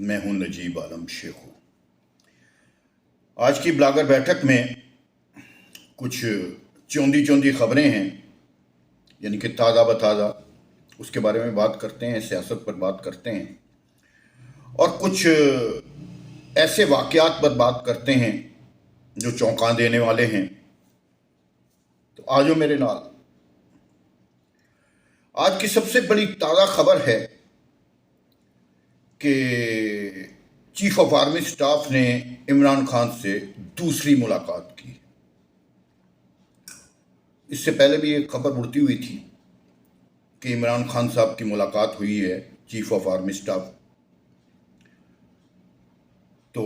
میں ہوں نجیب عالم شیخو۔ آج کی بلاگر بیٹھک میں کچھ چوندی چوندی خبریں ہیں، یعنی کہ تازہ بتازہ اس کے بارے میں بات کرتے ہیں، سیاست پر بات کرتے ہیں، اور کچھ ایسے واقعات پر بات کرتے ہیں جو چونکا دینے والے ہیں۔ تو آجو میرے نال۔ آج کی سب سے بڑی تازہ خبر ہے کہ چیف آف آرمی سٹاف نے عمران خان سے دوسری ملاقات کی۔ اس سے پہلے بھی ایک خبر اڑتی ہوئی تھی کہ عمران خان صاحب کی ملاقات ہوئی ہے چیف آف آرمی سٹاف، تو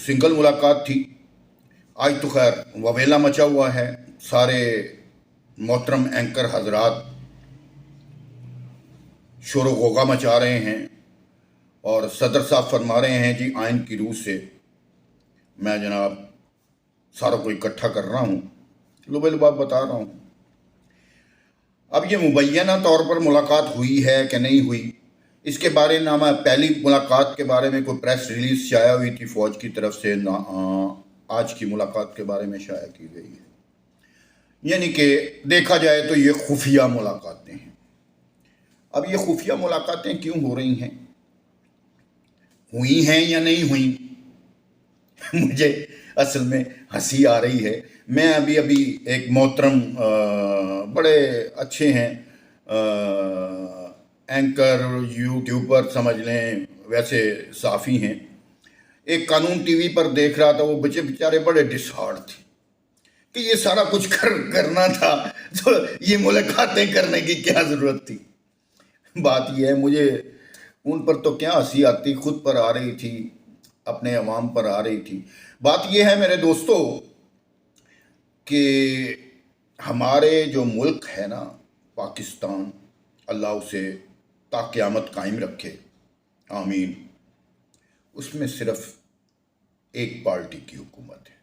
سنگل ملاقات تھی۔ آج تو خیر وویلا مچا ہوا ہے، سارے محترم اینکر حضرات شور و غوغا مچا رہے ہیں، اور صدر صاحب فرما رہے ہیں جی آئین کی روح سے میں جناب ساروں کو اکٹھا کر رہا ہوں، لبے لباب بتا رہا ہوں۔ اب یہ مبینہ طور پر ملاقات ہوئی ہے کہ نہیں ہوئی، اس کے بارے میں پہلی ملاقات کے بارے میں کوئی پریس ریلیز شائع ہوئی تھی فوج کی طرف سے، آج کی ملاقات کے بارے میں شائع کی گئی ہے۔ یعنی کہ دیکھا جائے تو یہ خفیہ ملاقاتیں ہیں۔ اب یہ خفیہ ملاقاتیں کیوں ہو رہی ہیں، ہوئی ہیں یا نہیں ہوئیں، مجھے اصل میں ہنسی آ رہی ہے۔ میں ابھی ایک محترم بڑے اچھے ہیں اینکر، یوٹیوبر سمجھ لیں، ویسے صحافی ہیں، ایک قانون ٹی وی پر دیکھ رہا تھا، وہ بچے بیچارے بڑے ڈسہارڈ تھے کہ یہ سارا کچھ کرنا تھا تو یہ ملاقاتیں کرنے کی کیا ضرورت تھی۔ بات یہ ہے، مجھے ان پر تو کیا ہنسی آتی، خود پر آ رہی تھی، اپنے عوام پر آ رہی تھی۔ بات یہ ہے میرے دوستو کہ ہمارے جو ملک ہے نا پاکستان، اللہ اسے تا قیامت قائم رکھے، آمین، اس میں صرف ایک پارٹی کی حکومت ہے،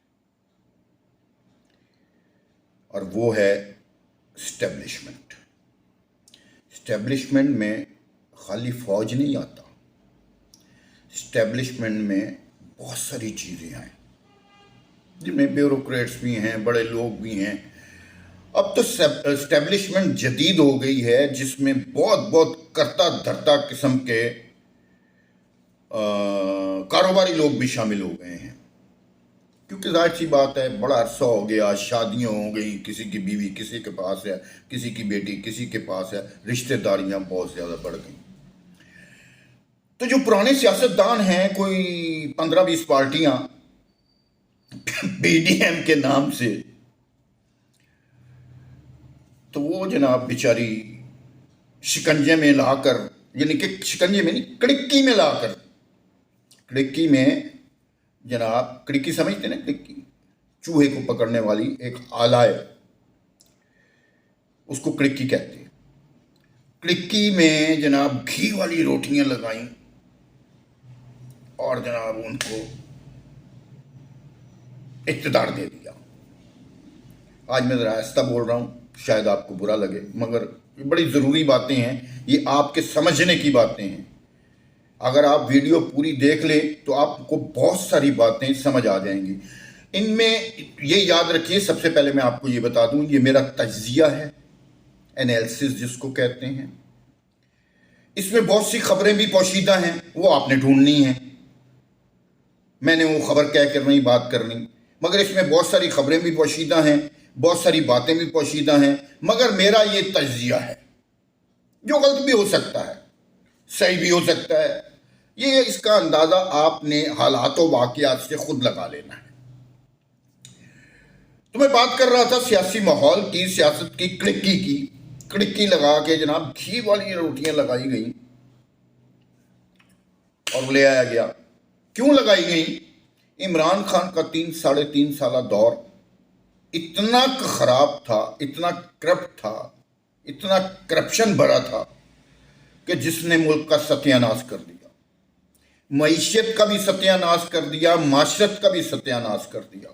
اور وہ ہے اسٹیبلشمنٹ۔ اسٹیبلشمنٹ میں خالی فوج نہیں آتا، اسٹیبلشمنٹ میں بہت ساری چیزیں ہیں جن میں بیوروکریٹس بھی ہیں، بڑے لوگ بھی ہیں۔ اب تو اسٹیبلشمنٹ جدید ہو گئی ہے جس میں بہت کرتا دھرتا قسم کے کاروباری لوگ بھی شامل ہو گئے ہیں، کیونکہ ظاہر سی بات ہے بڑا عرصہ ہو گیا، شادیاں ہو گئی، کسی کی بیوی کسی کے پاس ہے، کسی کی بیٹی کسی کے پاس ہے، رشتہ داریاں بہت زیادہ بڑھ گئیں۔ تو جو پرانے سیاستدان ہیں، کوئی 15-20 پارٹیاں بی ڈی ایم کے نام سے، تو وہ جناب بیچاری شکنجے میں لا کر، یعنی کہ شکنجے میں نہیں، کڑکی میں لا کر، کڑکی میں جناب، کڑکی سمجھتے نا، کڑکی چوہے کو پکڑنے والی ایک آلہ ہے، اس کو کڑکی کہتے ہیں۔ کڑکی میں جناب گھی والی روٹیاں لگائیں اور جناب ان کو اقتدار دے دیا۔ آج میں ذرا آہستہ بول رہا ہوں، شاید آپ کو برا لگے، مگر یہ بڑی ضروری باتیں ہیں، یہ آپ کے سمجھنے کی باتیں ہیں۔ اگر آپ ویڈیو پوری دیکھ لیں تو آپ کو بہت ساری باتیں سمجھ آ جائیں گی۔ ان میں یہ یاد رکھیے، سب سے پہلے میں آپ کو یہ بتا دوں، یہ میرا تجزیہ ہے، انیلسس جس کو کہتے ہیں۔ اس میں بہت سی خبریں بھی پوشیدہ ہیں، وہ آپ نے ڈھونڈنی ہیں، میں نے وہ خبر کہہ کر نہیں بات کرنی، مگر اس میں بہت ساری خبریں بھی پوشیدہ ہیں، بہت ساری باتیں بھی پوشیدہ ہیں، مگر میرا یہ تجزیہ ہے جو غلط بھی ہو سکتا ہے، صحیح بھی ہو سکتا ہے۔ یہ اس کا اندازہ آپ نے حالات و واقعات سے خود لگا لینا ہے۔ تو میں بات کر رہا تھا سیاسی ماحول کی، سیاست کی، کڑکی کی۔ کڑکی لگا کے جناب گھی والی روٹیاں لگائی گئیں اور لے آیا گیا۔ کیوں لگائی گئیں؟ عمران خان کا 3-3.5 سالہ دور اتنا خراب تھا، اتنا کرپٹ تھا، اتنا کرپشن بھرا تھا کہ جس نے ملک کا ستیہ ناش کر دیا، معیشت کا بھی ستیہ ناش کر دیا، معاشرت کا بھی ستیہ ناش کر دیا۔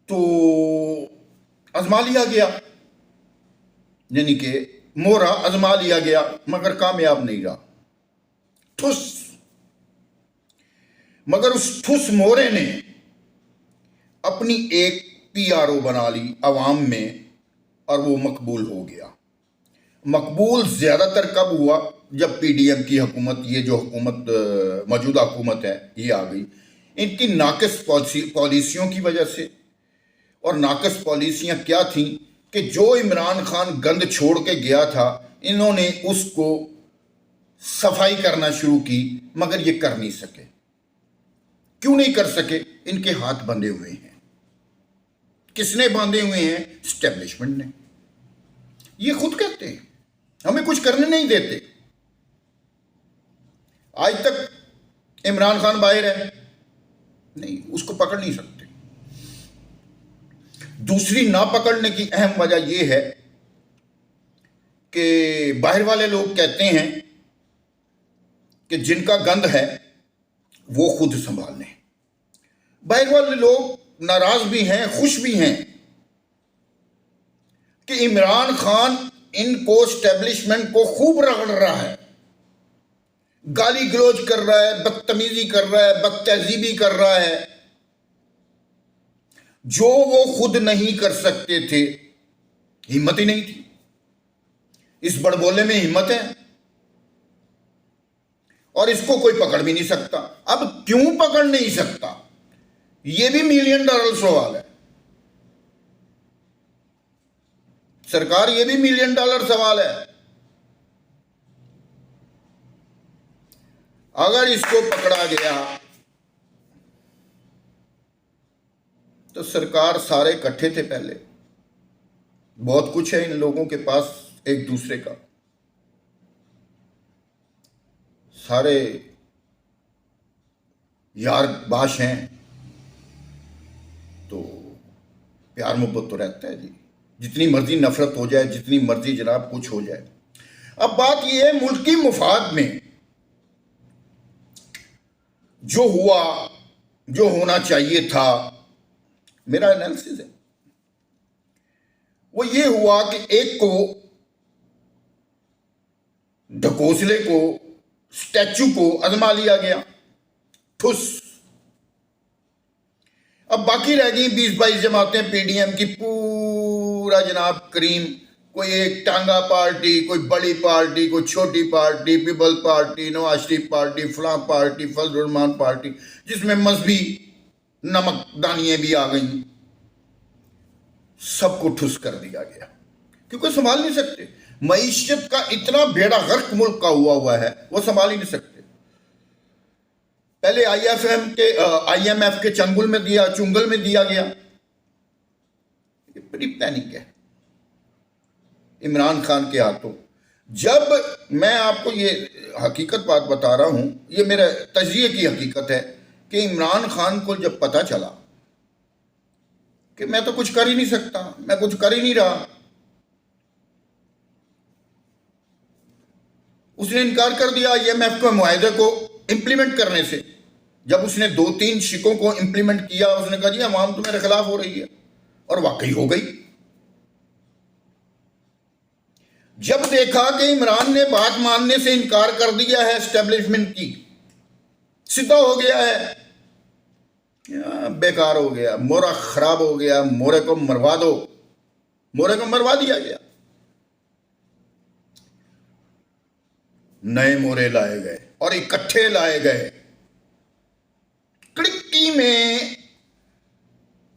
تو آزما لیا گیا، یعنی کہ مورا آزما لیا گیا، مگر کامیاب نہیں رہا۔ ठुस। मगर उस ठुस मोरे ने अपनी एक पीआरओ बना ली अवाम में और वो मकबूल हो गया। मकबूल ज़्यादातर कब हुआ? जब पीडीएम की हुकूमत, ये जो हुकूमत मौजूदा हुकूमत है ये आ गई, इनकी नाकिस पॉलिसियों की वजह से। और नाकिस पॉलिसियां क्या थी कि जो इमरान खान गंद छोड़ के गया था, इन्होंने उसको सफाई करना शुरू की, मगर ये कर नहीं सके। क्यों नहीं कर सके? इनके हाथ बंधे हुए हैं। किसने बांधे हुए हैं? एस्टेब्लिशमेंट ने। ये खुद कहते हैं हमें कुछ करने नहीं देते। आज तक इमरान खान बाहर है, नहीं, उसको पकड़ नहीं सकते। दूसरी ना पकड़ने की अहम वजह यह है कि बाहर वाले लोग कहते हैं कि जिनका गंद है वो खुद संभाल लें। बाहर वाले लोग नाराज भी हैं, खुश भी हैं कि इमरान खान इनको, एस्टेब्लिशमेंट को खूब रगड़ रहा है, गाली गलौज कर रहा है, बदतमीजी कर रहा है, बदतहजीबी कर रहा है, जो वो खुद नहीं कर सकते थे। हिम्मत ही नहीं थी। इस बड़बोले में हिम्मत है और इसको कोई पकड़ भी नहीं सकता। अब क्यों पकड़ नहीं सकता, ये भी $1 मिलियन सवाल है। सरकार, ये भी $1 मिलियन सवाल है। अगर इसको पकड़ा गया तो सरकार, सारे इकट्ठे थे पहले, बहुत कुछ है इन लोगों के पास एक दूसरे का, सारे यार बाश हैं, तो प्यार मोहब्बत तो रहता है जी। जितनी मर्जी नफरत हो जाए, जितनी मर्जी जनाब कुछ हो जाए। अब बात यह है, मुल्क की मुफाद में जो हुआ, जो होना चाहिए था, मेरा एनालिसिस है वो ये हुआ कि एक को, ढकोसले को, स्टैचू को आजमा लिया गया, ठुस। अब बाकी रह गई 20-22 जमातें पीडीएम की, पूरा जनाब करीम, कोई एक टांगा पार्टी, कोई बड़ी पार्टी, कोई छोटी party, people party, Nawaz Sharif party, फलां पार्टी, फजल रहमान पार्टी, जिसमें मजहबी नमकदानियां भी आ गई। सबको ठुस कर दिया गया क्योंकि संभाल नहीं सकते। मईशत का इतना बेड़ा गर्क मुल्क का हुआ है, वो संभाल ही नहीं सकते। पहले आईएमएफ के चंगुल में दिया, चुंगल में दिया गया। ये बड़ी पैनिक है इमरान खान के हाथों। जब मैं आपको ये हकीकत बात बता रहा हूं, ये मेरा तजिए की हकीकत है कि इमरान खान को जब पता चला कि मैं तो कुछ कर ही नहीं सकता, मैं कुछ कर ही नहीं रहा, उसने इनकार कर दिया आईएमएफ के मुआहदे को इंप्लीमेंट करने से। जब उसने 2-3 शिकों को इंप्लीमेंट किया, उसने कहा जी अवाम तो मेरे खिलाफ हो रही है, और वाकई हो गई। जब देखा कि इमरान ने बात मानने से इनकार कर दिया है, एस्टेब्लिशमेंट की सीधा हो गया है, बेकार हो गया, मोरा खराब हो गया, मोरे को मरवा दो, मोरे को मरवा दिया गया। नए मोरे लाए गए और इकट्ठे लाए गए, कड़की में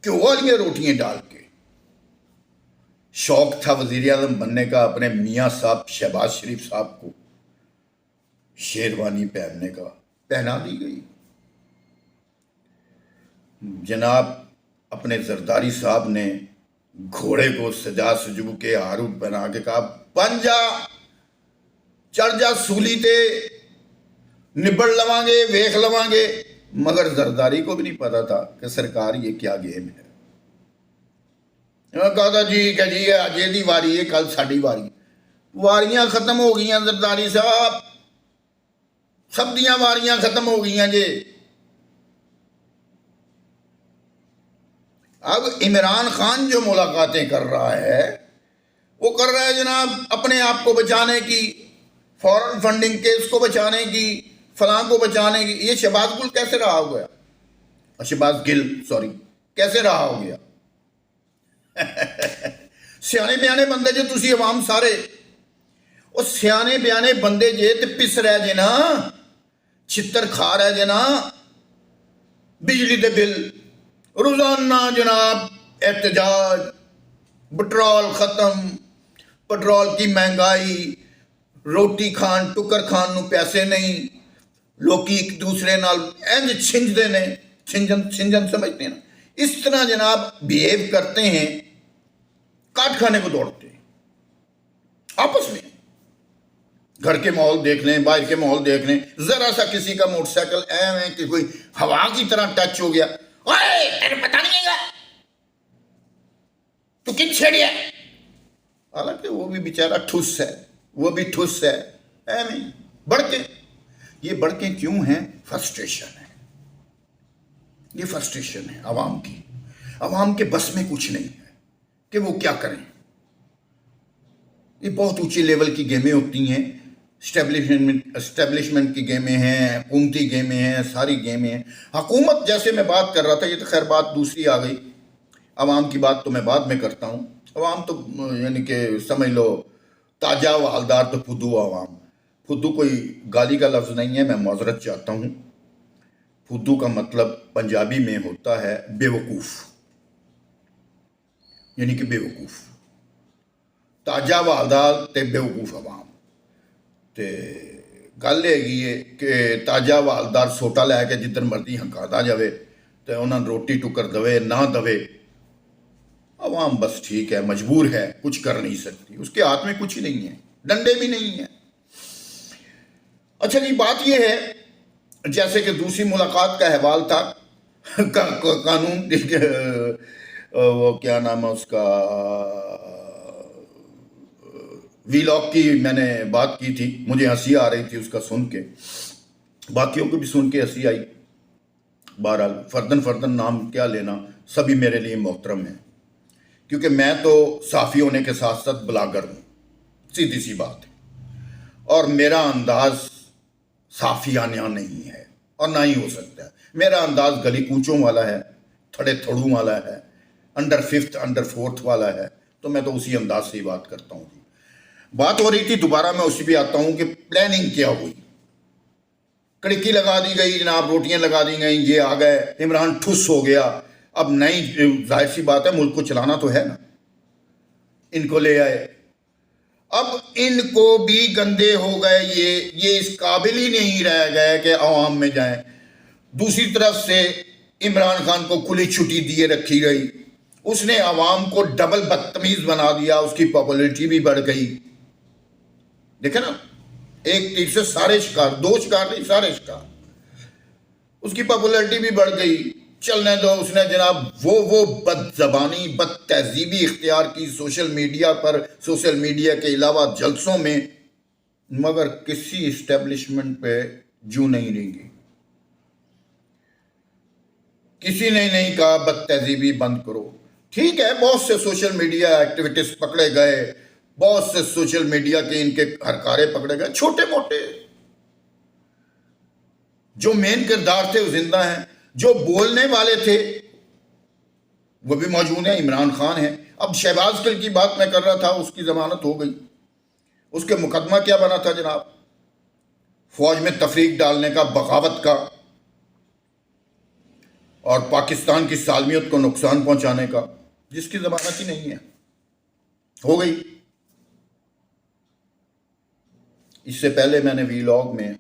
घ्यो वाली रोटियां डाल के। शौक था वजीर आजम बनने का अपने मियाँ साहब शहबाज शरीफ साहब को, शेरवानी पहनने का, पहना दी गई। जनाब अपने जरदारी साहब ने घोड़े को सजा सजू के हारूत बना के कहा, बन जा, चढ़ जा सूली ते, निबड़ लवांगे, वेख लवांगे। मगर जरदारी को भी नहीं पता था कि सरकार ये क्या गेम है। कहा था जी कि जी अज दी वारी है, कल साड़ी वारी। वारियां खत्म हो गई जरदारी साहब, सब दियां वारियां खत्म हो गई जे। अब इमरान खान जो मुलाकातें कर रहा है, वो कर रहा है जनाब अपने आप को बचाने की, फॉरेन फंडिंग केस को बचाने की, फलां को बचाने की। ये शहबाज गिल कैसे रहा हो गया, शहबाज गिल सॉरी, कैसे रहा हो गया? सियाने बयाने बंदे जे तुसी अवाम सारे, ਉਹ ਸਿਆਣੇ ਬਿਆਨੇ ਬੰਦੇ ਜੇ ਤੇ ਪਿਸ ਰਹਿ ਜੇ ਨਾ, ਛਿੱਤਰ ਖਾ ਰਹਿ ਜੇ ਨਾ। ਬਿਜਲੀ ਦੇ ਬਿੱਲ ਰੋਜ਼ਾਨਾ जनाब एहतजाज, पेट्रोल खत्म, पेट्रोल की महंगाई, रोटी खान टुकर खान नूं पैसे नहीं, लोग एक दूसरे नाल इंज छिंजते ने, छिंजन समझते हैं ना, इस तरह जनाब बिहेव करते हैं, काट खाने को दौड़ते हैं आपस में। घर के माहौल देख लें, बाहर के माहौल देख लें, जरा सा किसी का मोटरसाइकिल ऐ कि कोई हवा की तरह टच हो गया, ओए तेरे पता नहीं है तू किन छेड़िया। हालांकि वो भी बेचारा ठुस है, वो भी ठुस है, नहीं भड़के। ये भड़के क्यों हैं? फ्रस्ट्रेशन है, ये फ्रस्ट्रेशन है अवाम की। अवाम के बस में कुछ नहीं है कि वो क्या करें। ये बहुत ऊंचे लेवल की गेमें होती हैं, एस्टेब्लिशमेंट की गेमें हैं, हुकूमती गेमें हैं, सारी गेमें हैं। हुकूमत जैसे मैं बात कर रहा था, ये तो खैर बात दूसरी आ गई, अवाम की बात तो मैं बाद में करता हूँ। अवाम तो यानी कि समझ लो ताजा व हालदार तो फुद्दू अवाम। फुद्दू कोई गाली का लफ्ज़ नहीं है, मैं माजरत चाहता हूँ। फुद्दू का मतलब पंजाबी में होता है बेवकूफ़, यानी कि बेवकूफ़। ताजा व हालदार ते बेवकूफ़ अवाम। तो गल हैगी है कि ताजा व हालदार सोटा लैके जिधर मर्जी हंकाता जाए, तो उन्होंने रोटी टुकर दवे ना दवे, अवाम बस ठीक है, मजबूर है, कुछ कर नहीं सकती, उसके हाथ में कुछ ही नहीं है, डंडे भी नहीं है। अच्छा जी, बात यह है जैसे कि दूसरी मुलाकात का अहवाल था कानून वो क्या नाम है उसका, वीलॉग की मैंने बात की थी, मुझे हंसी आ रही थी उसका सुन के, बाकियों को भी सुन के हंसी आई। बहरहाल फर्दन फर्दन नाम क्या लेना, सभी मेरे लिए मोहतरम है, क्योंकि मैं तो साफ़ी होने के साथ साथ ब्लॉगर हूँ, सीधी सी बात है। और मेरा अंदाज़ साफ़ियाना नहीं है और ना ही हो सकता है। मेरा अंदाज़ गली कूचों वाला है, थड़े थड़ू वाला है, अंडर 5th अंडर 4th वाला है। तो मैं तो उसी अंदाज से ही बात करता हूँ। बात हो रही थी, दोबारा मैं उसी पे आता हूँ कि प्लानिंग क्या हुई। कड़की लगा दी गई जनाब, रोटियां लगा दी गई, ये आ गए, इमरान ठुस हो गया। अब नहीं, जाहिर सी बात है, मुल्क को चलाना तो है ना, इनको ले आए। अब इनको भी गंदे हो गए, ये इस काबिल ही नहीं रह गए कि अवाम में जाएं। दूसरी तरफ से इमरान खान को खुली छुट्टी दिए रखी गई, उसने अवाम को डबल बदतमीज बना दिया, उसकी पॉपुलरिटी भी बढ़ गई। देखे ना, एक तीर से सारे शिकार, 2 शिकार नहीं, सारे शिकार। उसकी पॉपुलरिटी भी बढ़ गई। चलने दो, उसने जनाब वो बदजबानी, बद तहजीबी इख्तियार की सोशल मीडिया पर, सोशल मीडिया के अलावा जलसों में, मगर किसी इस्टेब्लिशमेंट पे जू नहीं रहेंगी। किसी ने नहीं कहा बद तहजीबी बंद करो। ठीक है, बहुत से सोशल मीडिया एक्टिविटीज पकड़े गए, बहुत से सोशल मीडिया के इनके हरकारे पकड़े गए, छोटे मोटे। जो मेन किरदार थे वो जिंदा हैं, जो बोलने वाले थे वो भी मौजूद हैं, इमरान खान है। अब शहबाज गिल की बात मैं कर रहा था, उसकी जमानत हो गई। उसके मुकदमा क्या बना था जनाब? फौज में तफरीक डालने का, बगावत का, और पाकिस्तान की सालमियत को नुकसान पहुंचाने का, जिसकी जमानत ही नहीं है, हो गई। इससे पहले मैंने वीलॉग में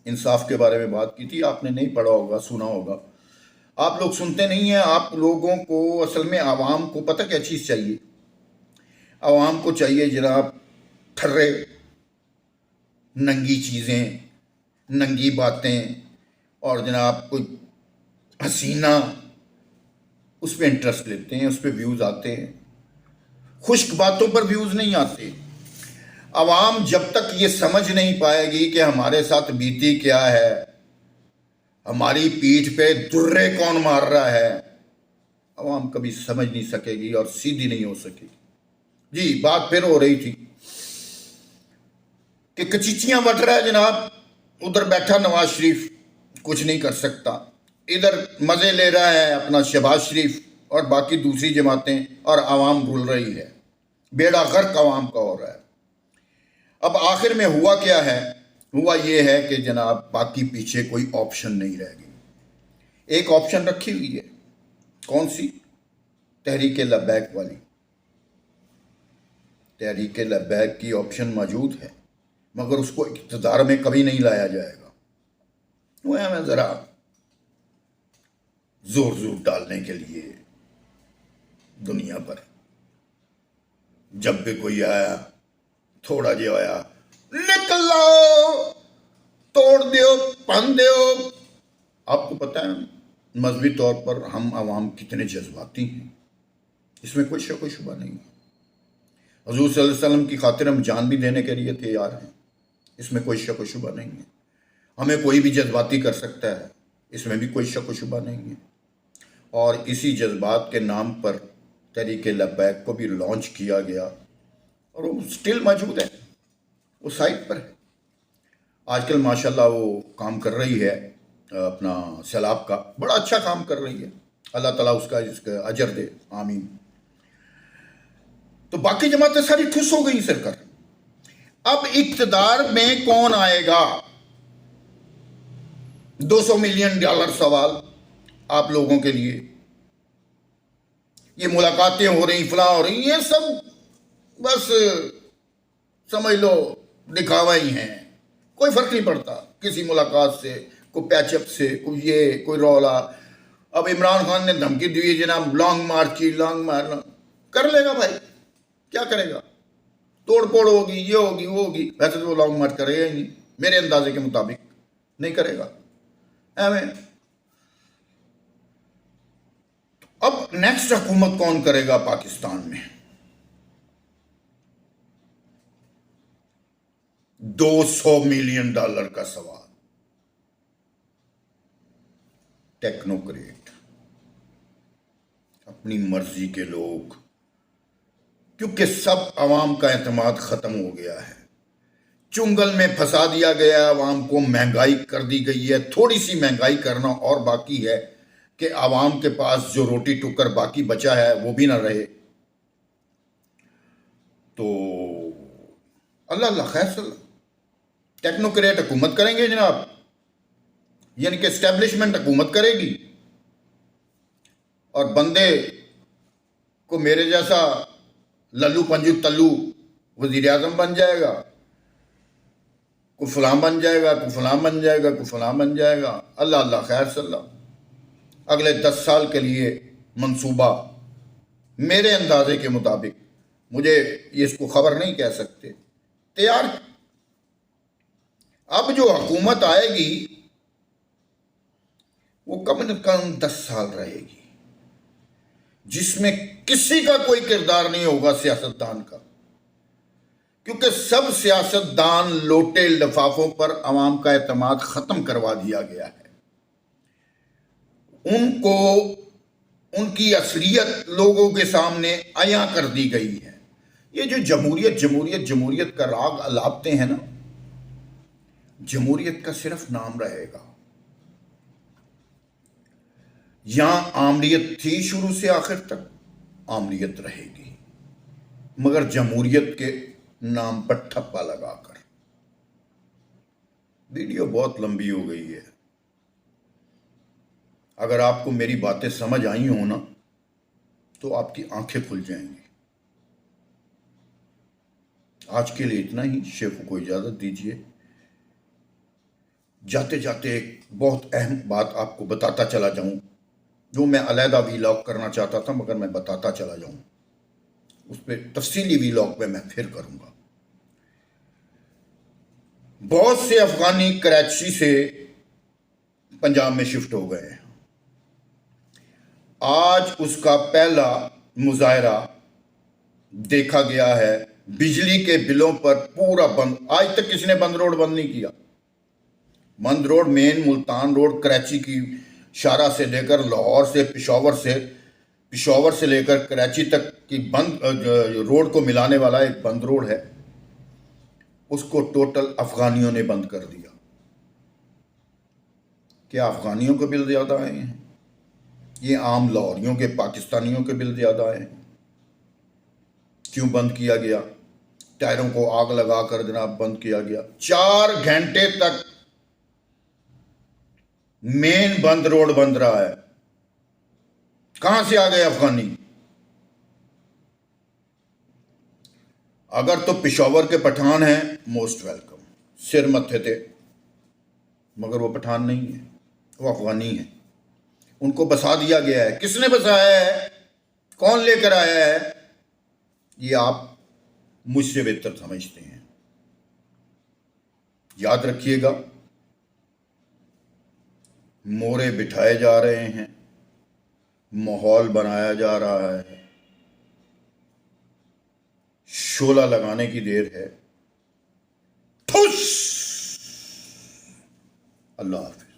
इंसाफ के बारे में बात की थी, आपने नहीं पढ़ा होगा, सुना होगा। आप लोग सुनते नहीं हैं। आप लोगों को असल में, आवाम को पता क्या चीज़ चाहिए? आवाम को चाहिए जनाब ठर्रे, नंगी चीज़ें, नंगी बातें, और जनाब कोई हसीना, उस पर इंटरेस्ट लेते हैं, उस पर व्यूज़ आते हैं। खुश्क बातों पर व्यूज़ नहीं आते। अवाम जब तक ये समझ नहीं पाएगी कि हमारे साथ बीती क्या है, हमारी पीठ पे दुर्रे कौन मार रहा है, अवाम कभी समझ नहीं सकेगी और सीधी नहीं हो सकेगी। जी, बात फिर हो रही थी कि कचीचियां बट रहा है जनाब उधर बैठा नवाज शरीफ कुछ नहीं कर सकता, इधर मज़े ले रहा है अपना शहबाज शरीफ और बाकी दूसरी जमातें, और आवाम रुल रही है, बेड़ा गर्क आवाम का हो रहा है। अब आखिर में हुआ क्या है? हुआ ये है कि जनाब बाकी पीछे कोई ऑप्शन नहीं रह गई। एक ऑप्शन रखी हुई है, कौन सी? तहरीक लब्बैक वाली। तहरीक लब्बैक की ऑप्शन मौजूद है, मगर उसको इक़्तिदार में कभी नहीं लाया जाएगा। वो हमें ज़रा जोर जोर डालने के लिए दुनिया पर जब भी कोई आया, थोड़ा जो आया, निकलो, तोड़ दो, भन दो। आपको पता है मजहबी तौर पर हम आवाम कितने जज्बाती हैं, इसमें कोई शक व शुबा नहीं है। हुज़ूर सल्लल्लाहु अलैहि वसल्लम की खातिर हम जान भी देने के लिए तैयार हैं, इसमें कोई शक व शुबा नहीं है। हमें कोई भी जज्बाती कर सकता है, इसमें भी कोई शक व शुबा नहीं है। और इसी जज्बात के नाम पर तहरीक लब्बैक को भी लॉन्च किया गया और वो स्टिल मौजूद है, वो साइट पर है। आजकल माशाल्लाह वो काम कर रही है, अपना सैलाब का बड़ा अच्छा काम कर रही है, अल्लाह ताला इसका अजर दे, आमीन। तो बाकी जमातें सारी ठुस हो गई सरकार। अब इक़्तिदार में कौन आएगा? 200 मिलियन डॉलर सवाल आप लोगों के लिए। ये मुलाकातें हो रही, फलां हो रही, ये सब बस समझ लो दिखावा ही है, कोई फर्क नहीं पड़ता किसी मुलाकात से, कोई पैचअप से, कोई ये, कोई रौला। अब इमरान खान ने धमकी दी है जनाब लॉन्ग मार्च की, लॉन्ग मार्च कर लेगा भाई, क्या करेगा? तोड़ फोड़ होगी, ये होगी, वो होगी। वैसे तो वो लॉन्ग मार्च करेगा ही नहीं, मेरे अंदाजे के मुताबिक नहीं करेगा। एवं अब नेक्स्ट हुकूमत कौन करेगा पाकिस्तान में? 200 मिलियन डॉलर का सवाल। टेक्नोक्रेट, अपनी मर्जी के लोग, क्योंकि सब अवाम का एतमाद खत्म हो गया है, चुंगल में फंसा दिया गया, अवाम को महंगाई कर दी गई है। थोड़ी सी महंगाई करना और बाकी है कि आवाम के पास जो रोटी टुक्कर बाकी बचा है वो भी ना रहे। तो अल्लाह अल्लाह खैर सल्ला, टेक्नोक्रेट हुकूमत करेंगे जनाब, यानी कि एस्टेब्लिशमेंट हुकूमत करेगी और बंदे को मेरे जैसा लल्लू पंजू तल्लू वजीर आजम बन जाएगा, को फलां बन जाएगा, को फलां बन जाएगा, को फलां बन जाएगा। अल्लाह अल्लाह खैर सल्ला। अगले 10 साल के लिए मंसूबा मेरे अंदाजे के मुताबिक, मुझे ये इसको खबर नहीं कह सकते, तैयार। अब जो हुकूमत आएगी वो कम से कम 10 साल रहेगी, जिसमें किसी का कोई किरदार नहीं होगा सियासतदान का, क्योंकि सब सियासतदान लोटे लिफाफों पर अवाम का एतमाद खत्म करवा दिया गया है। उनको उनकी असलियत लोगों के सामने आया कर दी गई है। ये जो जमहूरियत जमहूरियत जमहूरियत का राग अलापते हैं ना, जमहूरियत का सिर्फ नाम रहेगा। यहां आमरीत थी शुरू से आखिर तक, आमरीत रहेगी, मगर जमहूरियत के नाम पर ठप्पा लगाकर। वीडियो बहुत लंबी हो गई है, अगर आपको मेरी बातें समझ आई हो ना तो आपकी आंखें खुल जाएंगी। आज के लिए इतना ही, शेफ को इजाजत दीजिए। जाते जाते एक बहुत अहम बात आपको बताता चला जाऊं, जो मैं अलहदा वीलॉग करना चाहता था मगर मैं बताता चला जाऊं, उस पर तफसीली वीलॉग पे मैं फिर करूंगा। बहुत से अफगानी कराची से पंजाब में शिफ्ट हो गए हैं। आज उसका पहला मुजाहरा देखा गया है, बिजली के बिलों पर पूरा बंद। आज तक किसी ने बंद रोड बंद नहीं किया। बंद road main Multan road Karachi की शारा से लेकर लाहौर से पिशावर से लेकर कराची तक की बंद रोड को मिलाने वाला एक बंद रोड है, उसको टोटल अफगानियों ने बंद कर दिया। क्या अफगानियों के बिल ज़्यादा आए हैं? ये आम लाहौरियों के, पाकिस्तानियों के बिल ज़्यादा आए हैं? क्यों बंद किया गया? टायरों को आग लगाकर जनाब बंद किया गया। 4 घंटे तक मेन बंद रोड बंद रहा है। कहां से आ गए अफगानी? अगर तो पिशावर के पठान हैं, मोस्ट वेलकम, सिर मत्थे थे, मगर वो पठान नहीं है, वो अफगानी है। उनको बसा दिया गया है। किसने बसाया है? कौन लेकर आया है? ये आप मुझसे बेहतर समझते हैं। याद रखिएगा, मोरे बिठाए जा रहे हैं, माहौल बनाया जा रहा है, शोला लगाने की देर है। ठुस। अल्लाह हाफ़िज़।